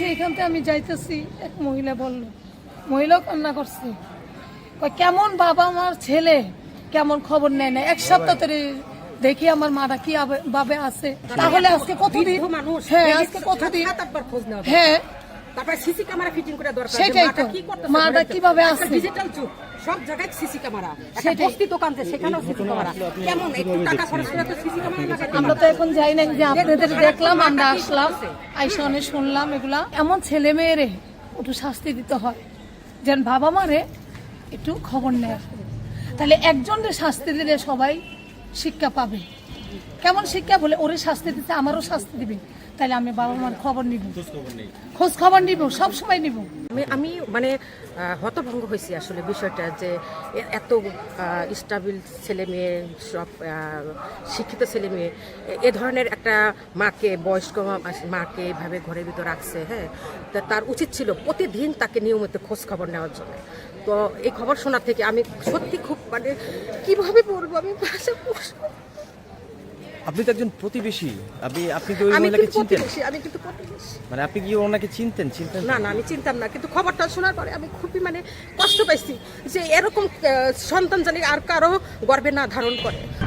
বলছি এখান থেকে আমি যাইতেছি, এক মহিলা বলল, মহিলাও কান্না করছে, কয় কেমন বাবা আমার ছেলে কেমন খবর নেয় না, এক সপ্তাহ ধরে দেখি আমার মারা কি ভাবে আছে। তাহলে আজকে কতদিন, হ্যাঁ আজকে কতদিন, হ্যাঁ তারপরে সিসি ক্যামেরা ফিটিং করে দরকার। সেটাই তো, মাটা কিভাবে আছে, ডিজিটাল যুগ, সব জায়গায় সিসি ক্যামেরা। একটা বস্তি দোকান যে সেখানেও সিসি ক্যামেরা, কেমন একটু টাকা খরচ করে তো সিসি ক্যামেরা লাগাতে হবে। আমরা তো এখন যাই না, যে আপনাদের দেখলাম, আমরা আসলাম, আইসা অনেক শুনলাম এগুলা। এমন ছেলে মেয়েরে একটু শাস্তি দিতে হয়, যেন বাবা মারে একটু খবর নেয়। তাহলে একজনের শাস্তি দিলে সবাই শিক্ষা পাবে। কেমন শিক্ষা বলে, ওরে শাস্তি দিতে আমারও শাস্তি দিবে, তাহলে আমি বাবা মার খবর নিব, খোঁজ খবর নিব, সব সময় নিব। আমি মানে হতভঙ্গ হয়েছি আসলে বিষয়টা, যে এত স্টাবিল ছেলে মেয়ে, সব শিক্ষিত ছেলে মেয়ে এ ধরনের একটা মাকে, বয়স্ক মাকে এভাবে ঘরের ভিতর রাখছে। হ্যাঁ, তার উচিত ছিল প্রতিদিন তাকে নিয়মিত খোঁজ খবর নেওয়ার জন্য। তো এই খবর শোনার থেকে আমি সত্যি খুব মানে কিভাবে বলবো, আমি ভাষা আপনি তো একজন প্রতিবেশী, আপনি কি ওই আমি মহিলাকে কিন্তু চিনতেন? প্রতিবেশী, আমি কিন্তু প্রতিবেশী। মানে আপনি কি ওনাকে চিনতেন? না না, আমি চিনতাম না, কিন্তু খবরটা শোনার পরে আমি খুবই মানে কষ্ট পাইছি যে এরকম সন্তান জানি আর কারো গর্বে না ধারণ করে।